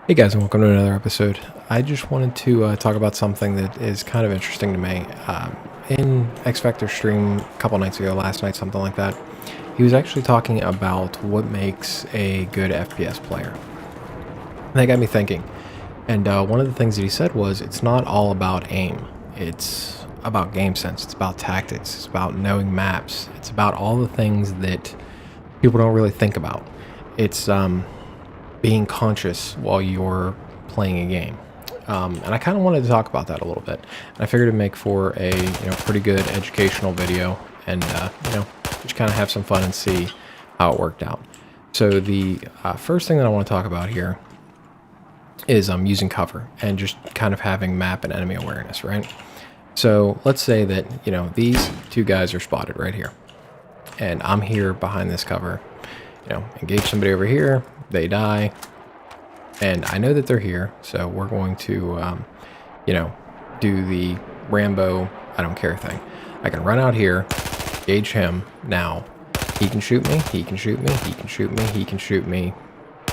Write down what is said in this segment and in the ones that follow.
Hey guys, and welcome to another episode. I just wanted to talk about something that is kind of interesting to me. In X Factor stream a couple nights ago, last night, something like that, he was actually talking about what makes a good FPS player. And that got me thinking. And one of the things that he said was it's not all about aim. It's about game sense. It's about tactics. It's about knowing maps. It's about all the things that people don't really think about. It's being conscious while you're playing a game. And I kind of wanted to talk about that a little bit. And I figured it'd make for a pretty good educational video, and just kind of have some fun and see how it worked out. So the first thing that I want to talk about here is using cover and just kind of having map and enemy awareness, right? So let's say that these two guys are spotted right here, and I'm here behind this cover. Engage somebody over here, they die, and I know that they're here, so we're going to, do the Rambo, I don't care thing. I can run out here, engage him, now he can shoot me, he can shoot me, he can shoot me, he can shoot me,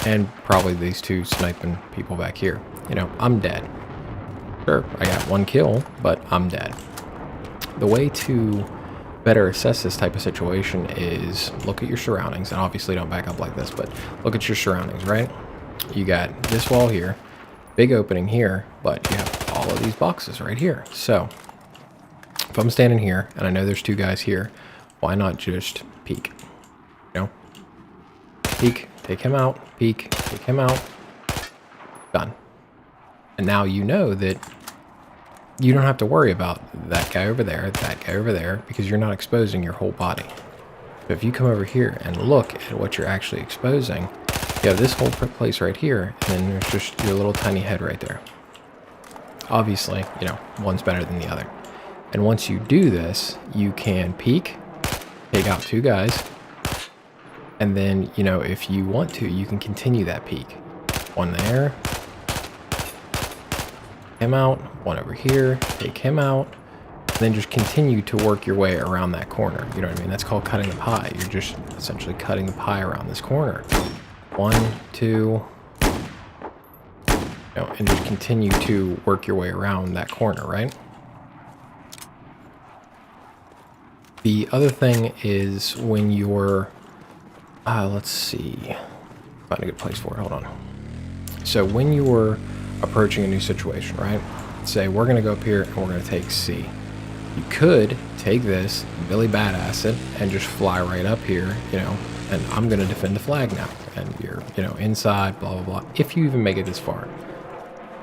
and probably these two sniping people back here. I'm dead. Sure, I got one kill, but I'm dead. The way to better assess this type of situation is look at your surroundings, and obviously don't back up like this, but look at your surroundings, right? You got this wall here, big opening here, but you have all of these boxes right here. So if I'm standing here and I know there's two guys here, why not just peek? Peek, take him out, peek, take him out, done. And now you know that you don't have to worry about that guy over there, that guy over there, because you're not exposing your whole body. But if you come over here and look at what you're actually exposing, you have this whole place right here, and then there's just your little tiny head right there. Obviously, one's better than the other. And once you do this, you can peek, take out two guys, and then, if you want to, you can continue that peek. One there, him out, one over here, take him out, then just continue to work your way around that corner. You know what I mean? That's called cutting the pie. You're just essentially cutting the pie around this corner. One, two, and just continue to work your way around that corner, right? The other thing is when you're, let's see, find a good place for it, hold on. So when you're approaching a new situation, right? Say we're going to go up here and we're going to take C. You could take this, Billy Badass it, and just fly right up here, and I'm going to defend the flag now. And you're, inside, blah, blah, blah. If you even make it this far.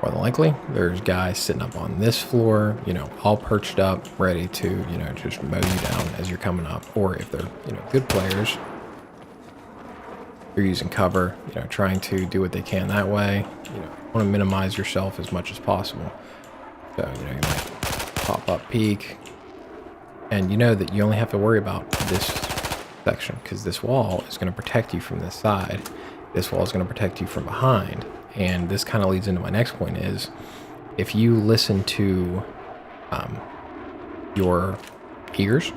More than likely, there's guys sitting up on this floor, all perched up, ready to, just mow you down as you're coming up. Or if they're, good players, you're using cover, trying to do what they can that way. Want to minimize yourself as much as possible. So, you might pop up, peek, and you know that you only have to worry about this section because this wall is going to protect you from this side. This wall is going to protect you from behind. And this kind of leads into my next point is if you listen to your ears,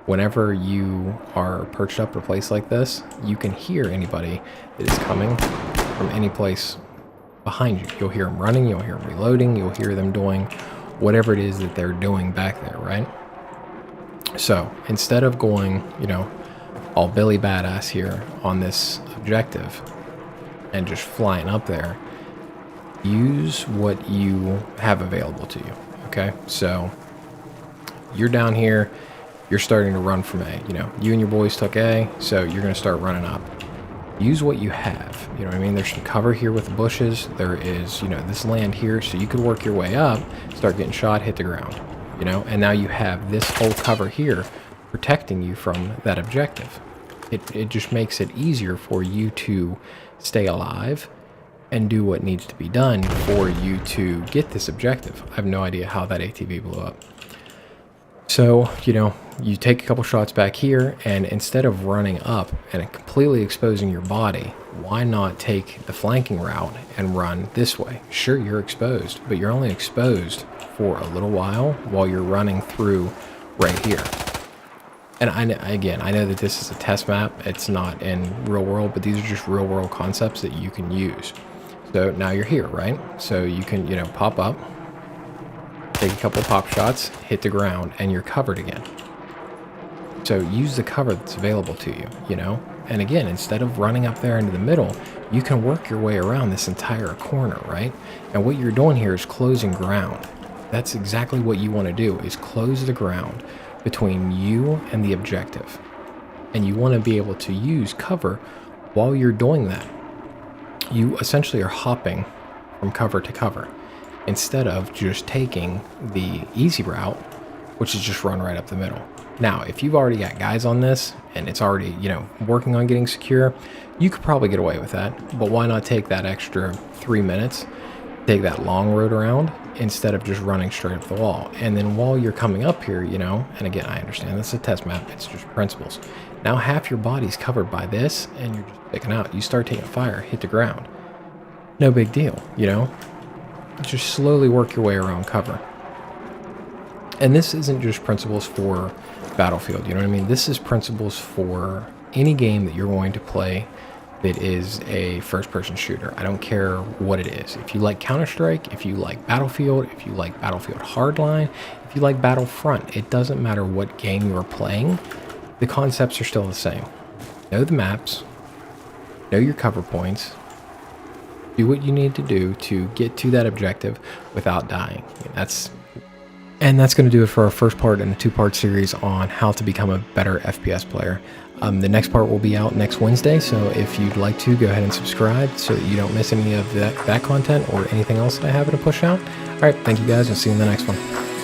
whenever you are perched up in a place like this, you can hear anybody that is coming from any place behind you. You'll hear them running, you'll hear them reloading, you'll hear them doing whatever it is that they're doing back there, right? So instead of going, all Billy Badass here on this objective and just flying up there, use what you have available to you, okay? So you're down here, you're starting to run from A. You and your boys took A, so you're going to start running up. Use what you have. You know what I mean? There's some cover here with the bushes. There is, this land here, so you could work your way up, start getting shot, hit the ground, and now you have this whole cover here protecting you from that objective. It just makes it easier for you to stay alive and do what needs to be done for you to get this objective. I have no idea how that ATV blew up. So, you take a couple shots back here, and instead of running up and completely exposing your body, why not take the flanking route and run this way? Sure, you're exposed, but you're only exposed for a little while you're running through right here. And I know that this is a test map. It's not in real world, but these are just real world concepts that you can use. So now you're here, right? So you can, pop up, take a couple pop shots, hit the ground, and you're covered again. So use the cover that's available to you, And again, instead of running up there into the middle, you can work your way around this entire corner, right? And what you're doing here is closing ground. That's exactly what you want to do, is close the ground between you and the objective. And you want to be able to use cover while you're doing that. You essentially are hopping from cover to cover instead of just taking the easy route, which is just run right up the middle. Now, if you've already got guys on this and it's already, working on getting secure, you could probably get away with that. But why not take that extra 3 minutes, take that long road around instead of just running straight up the wall? And then while you're coming up here, and again, I understand this is a test map, it's just principles. Now half your body's covered by this and you're just picking out. You start taking fire, hit the ground. No big deal, Just slowly work your way around cover. And this isn't just principles for Battlefield, you know what I mean? This is principles for any game that you're going to play that is a first-person shooter. I don't care what it is. If you like Counter-Strike, if you like Battlefield, if you like Battlefield Hardline, if you like Battlefront, it doesn't matter what game you're playing. The concepts are still the same. Know the maps, know your cover points, do what you need to do to get to that objective without dying. And that's going to do it for our first part in a 2-part series on how to become a better FPS player. The next part will be out next Wednesday, so if you'd like to, go ahead and subscribe so that you don't miss any of that content or anything else that I have to push out. All right, thank you guys, and see you in the next one.